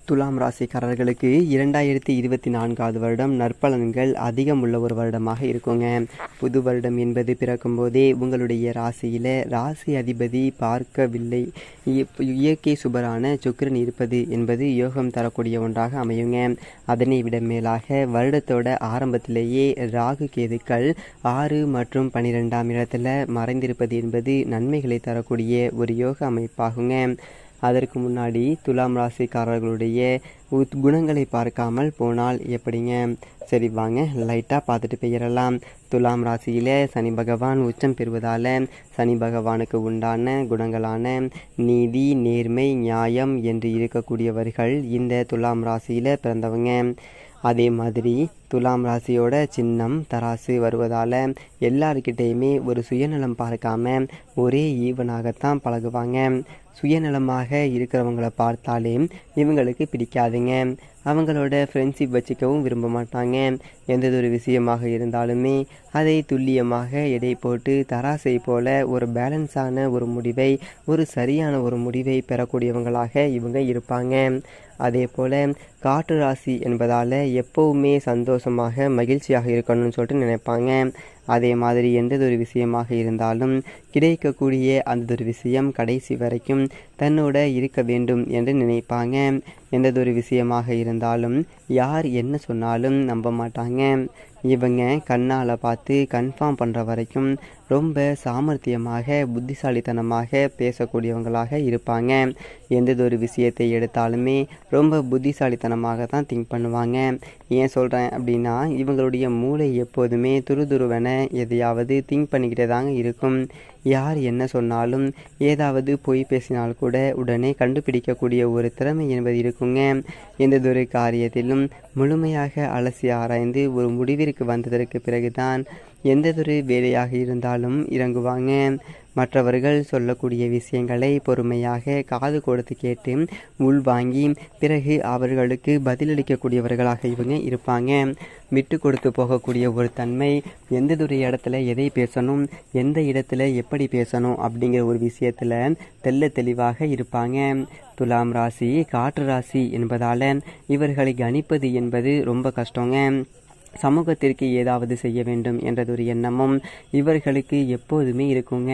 துலாம் ராசிக்காரர்களுக்கு 2024 வருடம் நற்பலன்கள் அதிகம் உள்ள ஒரு வருடமாக இருக்குங்க. புது வருடம் என்பது பிறக்கும் போதே உங்களுடைய ராசியில் ராசி அதிபதி பார்க்கவில்லை இயற்கை சுபரான சுக்கிரன் இருப்பது என்பது யோகம் தரக்கூடிய ஒன்றாக அமையுங்க. அதனை விட மேலாக வருடத்தோட ஆரம்பத்திலேயே ராகு கேதுக்கள் 6 மற்றும் 12ஆம் இடத்துல மறைந்திருப்பது என்பது நன்மைகளை தரக்கூடிய ஒரு யோக அமைப்பாகுங்க. அதற்கு முன்னாடி துலாம் ராசிக்காரர்களுடைய குணங்களை பார்க்காமல் போனால் எப்படிங்க? சரி வாங்க லைட்டாக பார்த்துட்டு போயிடலாம். துலாம் ராசியில் சனி பகவான் உச்சம் பெறுவதால் சனி பகவானுக்கு உண்டான குணங்களான நீதி, நேர்மை, நியாயம் என்று இருக்கக்கூடியவர்கள் இந்த துலாம் ராசியில் பிறந்தவங்க. அதே மாதிரி துலாம் ராசியோட சின்னம் தராசு வருவதால் எல்லார்கிட்டையுமே ஒரு சுயநலம் பார்க்காம ஒரே ஈவனாகத்தான் பழகுவாங்க. சுயநலமாக இருக்கிறவங்கள பார்த்தாலே இவங்களுக்கு பிடிக்காதுங்க. அவங்களோட ஃப்ரெண்ட்ஷிப் வச்சுக்கவும் விரும்ப மாட்டாங்க. எந்ததொரு விஷயமாக இருந்தாலுமே அதை துல்லியமாக எடை போட்டு தராசை போல ஒரு பேலன்ஸான ஒரு முடிவை, ஒரு சரியான ஒரு முடிவை பெறக்கூடியவங்களாக இவங்க இருப்பாங்க. அதே போல் காற்று ராசி என்பதால் எப்போவுமே சந்தோஷமாக மகிழ்ச்சியாக இருக்கணும்னு சொல்லிட்டு நினைப்பாங்க. அதே மாதிரி எந்ததொரு விஷயமாக இருந்தாலும் கிடைக்கக்கூடிய அந்ததொரு விஷயம் கடைசி வரைக்கும் தன்னோட இருக்க வேண்டும் என்று நினைப்பாங்க. எந்ததொரு விஷயமாக இருந்தாலும் யார் என்ன சொன்னாலும் நம்ப மாட்டாங்க. இவங்க கண்ணால் பார்த்து கன்ஃபார்ம் பண்ணுற வரைக்கும் ரொம்ப சாமர்த்தியமாக புத்திசாலித்தனமாக பேசக்கூடியவங்களாக இருப்பாங்க. எந்ததொரு விஷயத்தை எடுத்தாலுமே ரொம்ப புத்திசாலித்தனமாக தான் திங்க் பண்ணுவாங்க. ஏன் சொல்கிறேன் அப்படின்னா இவங்களுடைய மூளை எப்போதுமே துருதுருவென எதையாவது திங்க் பண்ணிக்கிட்டே தாங்க இருக்கும். யார் என்ன சொன்னாலும் ஏதாவது பொய் பேசினால் கூட உடனே கண்டுபிடிக்கக்கூடிய ஒரு திறமை என்பது இருக்குங்க. எந்ததொரு காரியத்திலும் முழுமையாக அலசி ஆராய்ந்து ஒரு முடிவிற்கு வந்ததற்கு பிறகுதான் எந்ததொரு வேலையாக இருந்தாலும் இறங்குவாங்க. மற்றவர்கள் சொல்லக்கூடிய விஷயங்களை பொறுமையாக காது கொடுத்து கேட்டு உள்வாங்கி பிறகு அவர்களுக்கு பதிலளிக்கக்கூடியவர்களாக இவங்க இருப்பாங்க. விட்டு கொடுத்து போகக்கூடிய ஒரு தன்மை, எந்ததொரு இடத்துல எதை பேசணும், எந்த இடத்துல எப்படி பேசணும் அப்படிங்கிற ஒரு விஷயத்தில் தெள்ள தெளிவாக இருப்பாங்க. துலாம் ராசி காற்று ராசி என்பதால் இவர்களை கணிப்பது என்பது ரொம்ப கஷ்டங்க. சமூகத்திற்கு ஏதாவது செய்ய வேண்டும் என்றதொரு எண்ணமும் இவர்களுக்கு எப்போதுமே இருக்குங்க.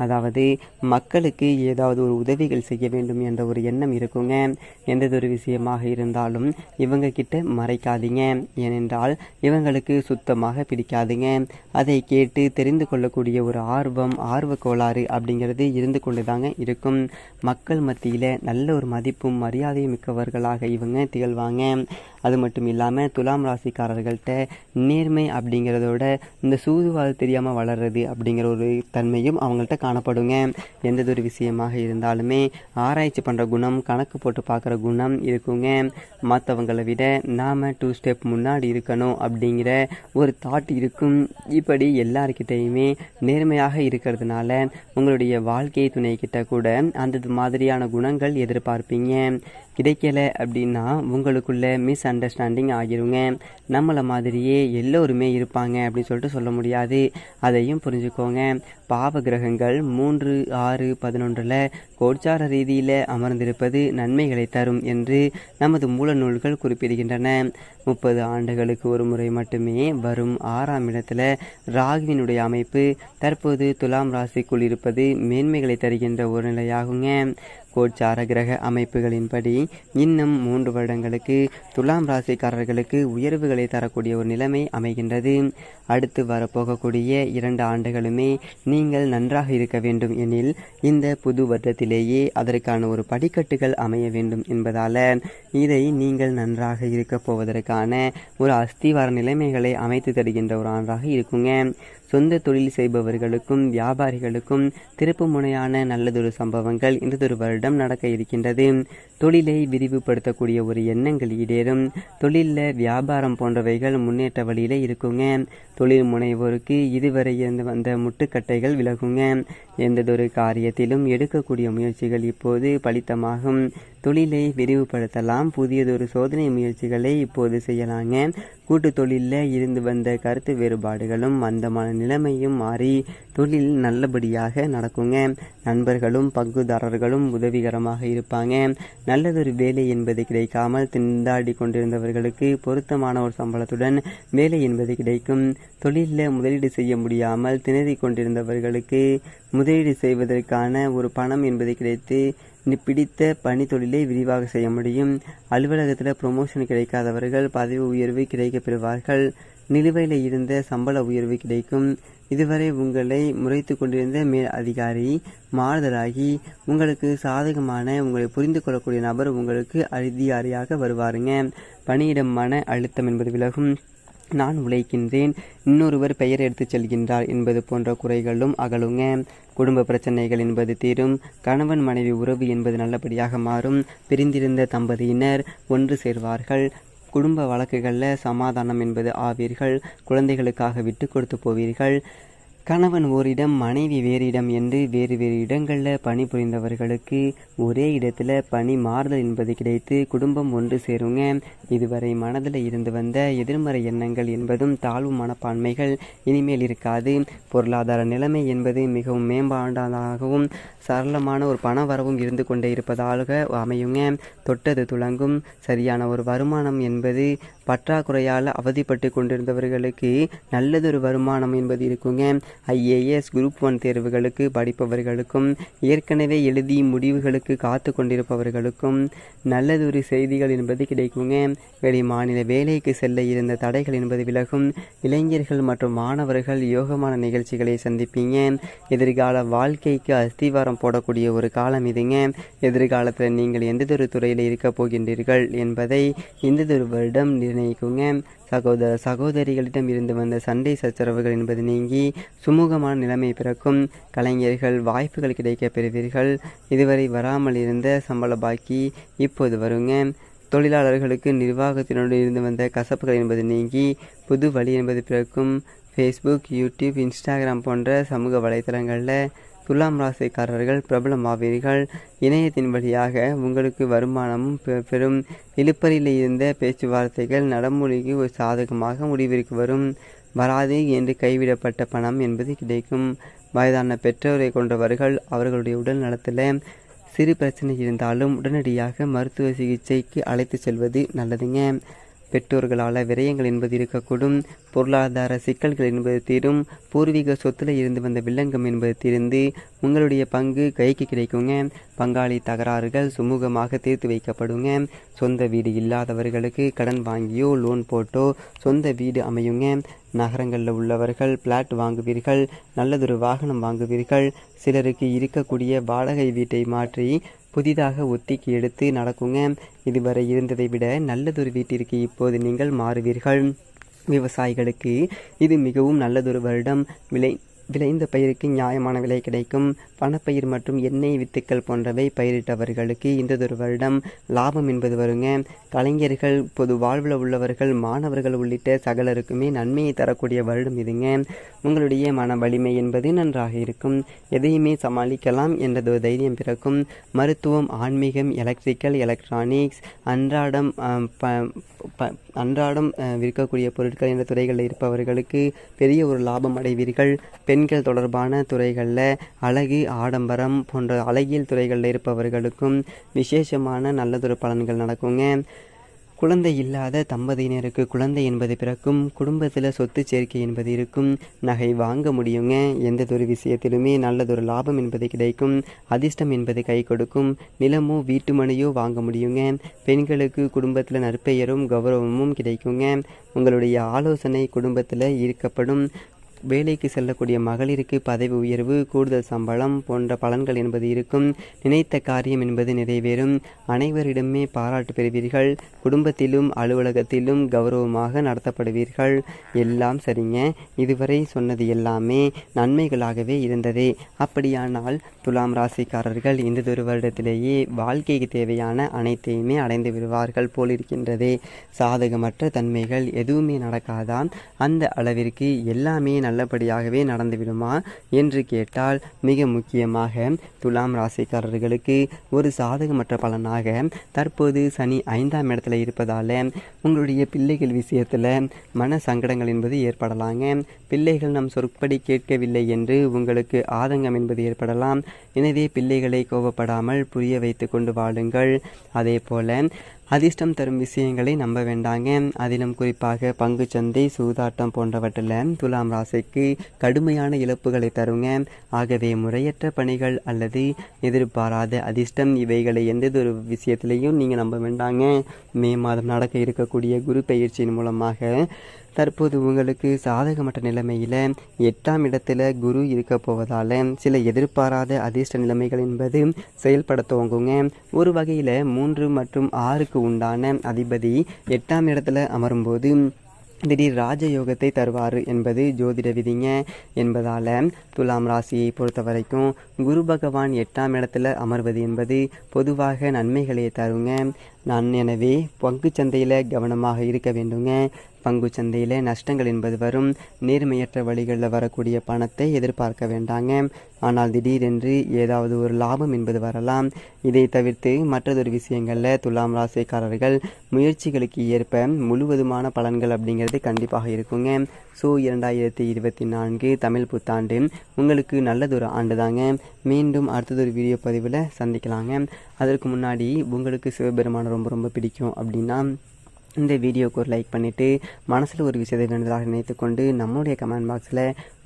அதாவது மக்களுக்கு ஏதாவது ஒரு உதவிகள் செய்ய வேண்டும் என்ற ஒரு எண்ணம் இருக்குங்க. எந்ததொரு விஷயமாக இருந்தாலும் இவங்க கிட்ட மறைக்காதீங்க. ஏனென்றால் இவங்களுக்கு சுத்தமாக பிடிக்காதுங்க. அதை கேட்டு தெரிந்து கொள்ளக்கூடிய ஒரு ஆர்வ கோளாறு அப்படிங்கிறது இருந்து கொண்டு தாங்க இருக்கும். மக்கள் மத்தியில் நல்ல ஒரு மதிப்பும் மரியாதையும் மிக்கவர்களாக இவங்க திகழ்வாங்க. அது மட்டும் இல்லாமல் துலாம் ராசிக்காரர்கள்ட்ட நேர்மை அப்படிங்கிறதோட இந்த சூதுவாது தெரியாமல் வளர்றது அப்படிங்கிற ஒரு தன்மையும் அவங்கள்ட்ட காணப்படுங்க. எந்ததொரு விஷயமாக இருந்தாலுமே ஆராய்ச்சி பண்ணுற குணம், கணக்கு போட்டு பார்க்குற குணம் இருக்குங்க. மற்றவங்களை விட நாம் 2 ஸ்டெப் முன்னாடி இருக்கணும் அப்படிங்கிற ஒரு தாட் இருக்கும். இப்படி எல்லார்கிட்டையுமே நேர்மையாக இருக்கிறதுனால உங்களுடைய வாழ்க்கை துணைக்கிட்ட கூட அந்த மாதிரியான குணங்கள் எதிர்பார்ப்பீங்க. கிடைக்கல அப்படின்னா உங்களுக்குள்ள மிஸ் அண்டர்ஸ்டாண்டிங் ஆகிருங்க. நம்மளை மாதிரியே எல்லோருமே இருப்பாங்க அப்படின்னு சொல்லிட்டு சொல்ல முடியாது. அதையும் புரிஞ்சுக்கோங்க. பாவ கிரகங்கள் 3, 6, 11 கோச்சார ரீதியில் அமர்ந்திருப்பது நன்மைகளை தரும் என்று நமது மூல நூல்கள் குறிப்பிடுகின்றன. 30 ஆண்டுகளுக்கு ஒரு முறை மட்டுமே வரும் 6ஆம் இடத்துல ராகுவினுடைய அமைப்பு தற்போது துலாம் ராசிக்குள் இருப்பது மேன்மைகளை தருகின்ற ஒரு நிலையாகுங்க. கோச்சார கிரக அமைப்புகளின்படி இன்னும் 3 வருடங்களுக்கு துலாம் ராசிக்காரர்களுக்கு உயர்வுகளை தரக்கூடிய ஒரு நிலைமை அமைகின்றது. அடுத்து வரப்போகக்கூடிய 2 ஆண்டுகளுமே நீங்கள் நன்றாக இருக்க வேண்டும் எனில் இந்த புது வருடத்திலேயே அதற்கான ஒரு படிக்கட்டுகள் அமைய வேண்டும் என்பதால் இதை நீங்கள் நன்றாக இருக்க போவதற்கான ஒரு அஸ்திவார நிலைமைகளை அமைத்து தருகின்ற ஒரு ஆண்டாக இருக்குங்க. சொந்த தொழில் செய்பவர்களுக்கும் வியாபாரிகளுக்கும் திருப்பு முனையான நல்லதொரு சம்பவங்கள் இந்ததொரு வருடம் நடக்க இருக்கின்றது. தொழிலை விரிவுபடுத்தக்கூடிய ஒரு எண்ணங்கள் ஈடேறும். தொழிலில் வியாபாரம் போன்றவைகள் முன்னேற்ற வழியில் இருக்குங்க. தொழில் முனைவோருக்கு இதுவரை இருந்து வந்த முட்டுக்கட்டைகள் விலகுங்க. எந்ததொரு காரியத்திலும் எடுக்கக்கூடிய முயற்சிகள் இப்போது பலித்தமாகும். தொழிலை விரிவுபடுத்தலாம். புதியதொரு சோதனை முயற்சிகளை இப்போது செய்யலாங்க. கூட்டு தொழிலில் இருந்து வந்த கருத்து வேறுபாடுகளும் மந்தமான நிலைமையும் மாறி தொழில் நல்லபடியாக நடக்குங்க. நண்பர்களும் பங்குதாரர்களும் உதவிகரமாக இருப்பாங்க. நல்லதொரு வேலை என்பது கிடைக்காமல் திண்டாடி கொண்டிருந்தவர்களுக்கு பொருத்தமான ஒரு சம்பளத்துடன் வேலை என்பது கிடைக்கும். தொழிலில் முதலீடு செய்ய முடியாமல் திணறி கொண்டிருந்தவர்களுக்கு முதலீடு செய்வதற்கான ஒரு பணம் என்பது கிடைத்து பிடித்த பணி தொழிலை விரிவாக செய்ய முடியும். அலுவலகத்தில் ப்ரொமோஷன் கிடைக்காதவர்கள் பதவி உயர்வு கிடைக்கப் பெறுவார்கள். நிலுவையில் இருந்த சம்பள உயர்வு கிடைக்கும். இதுவரை உங்களை முறைத்து கொண்டிருந்த மேல் அதிகாரி மாறுதலாகி உங்களுக்கு சாதகமான உங்களை புரிந்து கொள்ளக்கூடிய நபர் உங்களுக்கு அதிகாரியாக வருவாருங்க. பணியிடம் மன அழுத்தம் என்பது விலகும். நான் உழைக்கின்றேன், இன்னொருவர் பெயர் எடுத்து செல்கின்றார் என்பது போன்ற குறைகளும் அகலுங்க. குடும்ப பிரச்சனைகள் என்பது தீரும். கணவன் மனைவி உறவு என்பது நல்லபடியாக மாறும். பிரிந்திருந்த தம்பதியினர் ஒன்று சேர்வார்கள். குடும்ப வழக்குகளில் சமாதானம் என்பது ஆவீர்கள். குழந்தைகளுக்காக விட்டு கொடுத்து போவீர்கள். கணவன் ஓரிடம் மனைவி வேறு இடம் என்று வேறு வேறு இடங்களில் பணிபுரிந்தவர்களுக்கு ஒரே இடத்துல பணி மாறுதல் என்பது கிடைத்து குடும்பம் ஒன்று சேருங்க. இதுவரை மனதில் இருந்து வந்த எதிர்மறை எண்ணங்கள் என்பதும் தாழ்வு மனப்பான்மைகள் இனிமேல் இருக்காது. பொருளாதார நிலைமை என்பது மிகவும் மேம்பாடாகவும் சரளமான ஒரு பண வரவும் இருந்து கொண்டே இருப்பதாக அமையுங்க. தொட்டது துளங்கும். சரியான ஒரு வருமானம் என்பது பற்றாக்குறையால் அவதிப்பட்டு கொண்டிருந்தவர்களுக்கு நல்லதொரு வருமானம் என்பது இருக்குங்க. IAS குரூப் 1 தேர்வுகளுக்கு படிப்பவர்களுக்கும் ஏற்கனவே எழுதி முடிவுகளுக்கு காத்து கொண்டிருப்பவர்களுக்கும் நல்லதொரு செய்திகள் என்பது கிடைக்குங்க. வெளி மாநில வேலைக்கு செல்ல இருந்த தடைகள் என்பது விலகும். இளைஞர்கள் மற்றும் மாணவர்கள் யோகமான நிகழ்ச்சிகளை சந்திப்பீங்க. எதிர்கால வாழ்க்கைக்கு அஸ்திவாரம் போடக்கூடிய ஒரு காலம் இதுங்க. எதிர்காலத்தில் நீங்கள் எந்ததொரு துறையில் இருக்கப் போகின்றீர்கள் என்பதை இந்ததொரு வருடம் நிர்ணயிக்குங்க. சகோதர சகோதரிகளிடம் இருந்து வந்த சண்டை சச்சரவுகள் என்பது நீங்கி சுமூகமான நிலைமை பிறக்கும். கலைஞர்கள் வாய்ப்புகள் கிடைக்க பெறுவீர்கள். இதுவரை வராமல் இருந்த சம்பள பாக்கி இப்போது வருங்க. தொழிலாளர்களுக்கு நிர்வாகத்தினோடு இருந்து வந்த கசப்புகள் என்பது நீங்கி புது வழி என்பது பிறக்கும். ஃபேஸ்புக், யூடியூப், இன்ஸ்டாகிராம் போன்ற சமூக வலைத்தளங்களில் துலாம் ராசிக்காரர்கள் பிரபலமாவீர்கள். இணையத்தின் வழியாக உங்களுக்கு வருமானமும் பெறும். இழுப்பறியில் இருந்த பேச்சுவார்த்தைகள் நடைமுறைக்கு ஒரு சாதகமாக முடிவிற்கு வரும். வராது என்று கைவிடப்பட்ட பணம் என்பது கிடைக்கும். வயதான பெற்றோரை கொண்டவர்கள் அவர்களுடைய உடல் நலத்தில் சிறு பிரச்சனை இருந்தாலும் உடனடியாக மருத்துவ சிகிச்சைக்கு அழைத்து செல்வது நல்லதுங்க. பெற்றோர்களால் விரயங்கள் என்பது இருக்கக்கூடும். பொருளாதார சிக்கல்கள் என்பது தீரும். பூர்வீக சொத்துல இருந்து வந்த வில்லங்கம் என்பது தீர்ந்து உங்களுடைய பங்கு கைக்கு கிடைக்குங்க. பங்காளி தகராறுகள் சுமூகமாக தீர்த்து வைக்கப்படுங்க. சொந்த வீடு இல்லாதவர்களுக்கு கடன் வாங்கியோ லோன் போட்டோ சொந்த வீடு அமையுங்க. நகரங்களில் உள்ளவர்கள் பிளாட் வாங்குவீர்கள். நல்லதொரு வாகனம் வாங்குவீர்கள். சிலருக்கு இருக்கக்கூடிய வாடகை வீட்டை மாற்றி புதிதாக ஒத்திக்கு எடுத்து நடக்குங்க. இதுவரை இருந்ததை விட நல்லதொரு வீட்டிற்கு இப்போது நீங்கள் மாறுவீர்கள். விவசாயிகளுக்கு இது மிகவும் நல்லதொரு வருடம். விளைந்த பயிருக்கு நியாயமான விலை கிடைக்கும். பணப்பயிர் மற்றும் எண்ணெய் வித்துக்கள் போன்றவை பயிரிட்டவர்களுக்கு இந்ததொரு வருடம் லாபம் என்பது வருங்க. கலைஞர்கள், பொது வாழ்வில் உள்ளவர்கள், மாணவர்கள் உள்ளிட்ட சகலருக்குமே நன்மையை தரக்கூடிய வருடம் இதுங்க. உங்களுடைய மன வலிமை என்பது நன்றாக இருக்கும். எதையுமே சமாளிக்கலாம் என்றதொரு தைரியம் பிறக்கும். மருத்துவம், ஆன்மீகம், எலக்ட்ரிக்கல், எலக்ட்ரானிக்ஸ், அன்றாடம் விற்கக்கூடிய பொருட்கள் என்ற துறைகளில் இருப்பவர்களுக்கு பெரிய ஒரு லாபம் அடைவீர்கள். பெண்கள் தொடர்பான துறைகளில் அழகு, ஆடம்பரம் போன்ற அழகியல் துறைகளில் இருப்பவர்களுக்கும் விசேஷமான நல்லதொரு பலன்கள் நடக்குங்க. குழந்தை இல்லாத தம்பதியினருக்கு குழந்தை என்பது பிறக்கும். குடும்பத்தில் சொத்து சேர்க்கை என்பது இருக்கும். நகை வாங்க முடியுங்க. எந்ததொரு விஷயத்திலுமே நல்லதொரு லாபம் என்பது கிடைக்கும். அதிர்ஷ்டம் என்பது கை கொடுக்கும். நிலமோ வீட்டு மனையோ வாங்க முடியுங்க. பெண்களுக்கு குடும்பத்தில் நற்பெயரும் கௌரவமும் கிடைக்குங்க. உங்களுடைய ஆலோசனை குடும்பத்தில் ஈர்க்கப்படும். வேலைக்கு செல்லக்கூடிய மகளிருக்கு பதவி உயர்வு, கூடுதல் சம்பளம் போன்ற பலன்கள் என்பது இருக்கும். நினைத்த காரியம் என்பது நிறைவேறும். அனைவரிடமே பாராட்டு பெறுவீர்கள். குடும்பத்திலும் அலுவலகத்திலும் கௌரவமாக நடத்தப்படுவீர்கள். எல்லாம் சரிங்க. இதுவரை சொன்னது எல்லாமே நன்மைகளாகவே இருந்ததே. அப்படியானால் துலாம் ராசிக்காரர்கள் இந்ததொரு வருடத்திலேயே வாழ்க்கைக்கு தேவையான அனைத்தையுமே அடைந்து விடுவார்கள் போலிருக்கின்றதே. சாதகமற்ற தன்மைகள் எதுவுமே நடக்காதான். அந்த அளவிற்கு எல்லாமே நல்லபடியாகவே நடந்துவிடுமா என்று கேட்டால் மிக முக்கியமாக துலாம் ராசிக்காரர்களுக்கு ஒரு சாதகமற்ற பலனாக தற்போது சனி 5ஆம் இடத்துல இருப்பதால் உங்களுடைய பிள்ளைகள் விஷயத்தில் மன சங்கடங்கள் என்பது ஏற்படலாங்க. பிள்ளைகள் நம் சொற்படி கேட்கவில்லை என்று உங்களுக்கு ஆதங்கம் என்பது ஏற்படலாம். எனவே பிள்ளைகளை கோபப்படாமல் புரிய வைத்து கொண்டு வாழுங்கள். அதே போல அதிர்ஷ்டம் தரும் விஷயங்களை நம்ப வேண்டாங்க. அதிலும் குறிப்பாக பங்குச்சந்தை, சூதாட்டம் போன்றவற்றில் துலாம் ராசிக்கு கடுமையான இழப்புகளை தருங்க. ஆகவே முறையற்ற பணிகள் அல்லது எதிர்பாராத அதிர்ஷ்டம் இவைகளை எந்ததொரு விஷயத்திலையும் நீங்கள் நம்ப வேண்டாங்க. மே மாதம் நடக்க இருக்கக்கூடிய குரு பயிற்சியின் மூலமாக தற்போது உங்களுக்கு சாதகமற்ற நிலைமையில் 8ஆம் இடத்துல குரு இருக்க போவதால் சில எதிர்பாராத அதிர்ஷ்ட நிலைமைகள் என்பது செயல்பட துவங்குங்க. ஒரு வகையில் 3 மற்றும் 6க்கு உண்டான அதிபதி 8ஆம் இடத்துல அமரும்போது திடீர் ராஜயோகத்தை தருவார் என்பது ஜோதிட விதிங்க. என்பதால் துலாம் ராசியை பொறுத்த வரைக்கும் குரு பகவான் 8ஆம் இடத்துல அமர்வது என்பது பொதுவாக நன்மைகளை தருங்க. எனவே பங்குச்சந்தையில் கவனமாக இருக்க வேண்டுங்க. பங்குச்சந்தையில் நஷ்டங்கள் என்பது வரும். நேர்மையற்ற வழிகளில் வரக்கூடிய பணத்தை எதிர்பார்க்க வேண்டாங்க. ஆனால் திடீரென்று ஏதாவது ஒரு லாபம் என்பது வரலாம். இதை தவிர்த்து மற்றதொரு விஷயங்களில் துலாம் ராசிக்காரர்கள் முயற்சிகளுக்கு ஏற்ப முழுவதுமான பலன்கள் அப்படிங்கிறது கண்டிப்பாக இருக்குங்க. 2024 தமிழ் புத்தாண்டு உங்களுக்கு நல்லதொரு ஆண்டு தாங்க. மீண்டும் அடுத்ததொரு வீடியோ பதிவில் சந்திக்கலாங்க. அதற்கு முன்னாடி உங்களுக்கு சிவபெருமானை ரொம்ப ரொம்ப பிடிக்கும் அப்படின்னா இந்த வீடியோவுக்கு ஒரு லைக் பண்ணிவிட்டு மனசில் ஒரு விஷயத்தை வேண்டுதலாக நினைத்து கொண்டு நம்மளுடைய கமெண்ட் பாக்ஸில்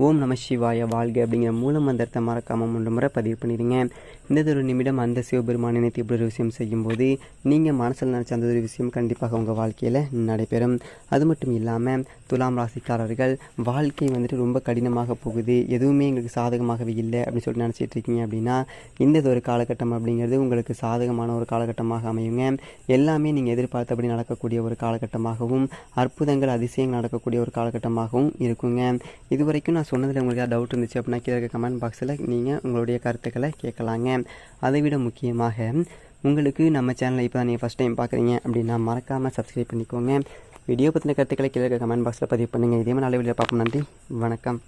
ஓம் நம சிவாய வாழ்க அப்படிங்கிற மூலமந்திரத்தை மறக்காமல் 3 முறை பதிவு பண்ணிடுங்க. இந்த நிமிடம் அந்த சிவபெருமான் நினைத்து இப்படி ஒரு விஷயம் செய்யும்போது நீங்கள் மனசில் நினச்ச அந்த ஒரு விஷயம் கண்டிப்பாக உங்கள் வாழ்க்கையில் நடைபெறும். அது மட்டும் இல்லாமல் துலாம் ராசிக்காரர்கள் வாழ்க்கை வந்துட்டு ரொம்ப கடினமாக போகுது, எதுவுமே எங்களுக்கு சாதகமாகவே இல்லை அப்படின்னு சொல்லிட்டு நினச்சிட்டு இருக்கீங்க அப்படின்னா இந்த ஒரு காலகட்டம் அப்படிங்கிறது உங்களுக்கு சாதகமான ஒரு காலகட்டமாக அமையுங்க. எல்லாமே நீங்கள் எதிர்பார்த்தபடி நடக்கக்கூடிய ஒரு காலகட்டமாகவும் அற்புதங்கள் அதிசயங்கள் நடக்கக்கூடிய ஒரு காலகட்டமாகவும் இருக்குங்க. இதுவரைக்கும் நான் சொன்னதில் உங்களுக்கு ஏதாவது டவுட் இருந்துச்சு அப்படின்னா கீழே இருக்க கமெண்ட் பாக்ஸில் நீங்கள் உங்களுடைய கருத்துக்களை கேட்கலாங்க. அதைவிட முக்கியமாக உங்களுக்கு நம்ம சேனலை இப்போ தான் நீங்கள் ஃபஸ்ட் டைம் பார்க்குறீங்க அப்படின்னா மறக்காமல் சப்ஸ்கிரைப் பண்ணிக்கோங்க. வீடியோ பற்றின கருத்துக்களை கீழே இருக்க கமெண்ட் பாக்ஸில் பதிவு பண்ணுங்கள். இதே மாதிரி நல்ல வீடியோ பார்ப்போம். நன்றி, வணக்கம்.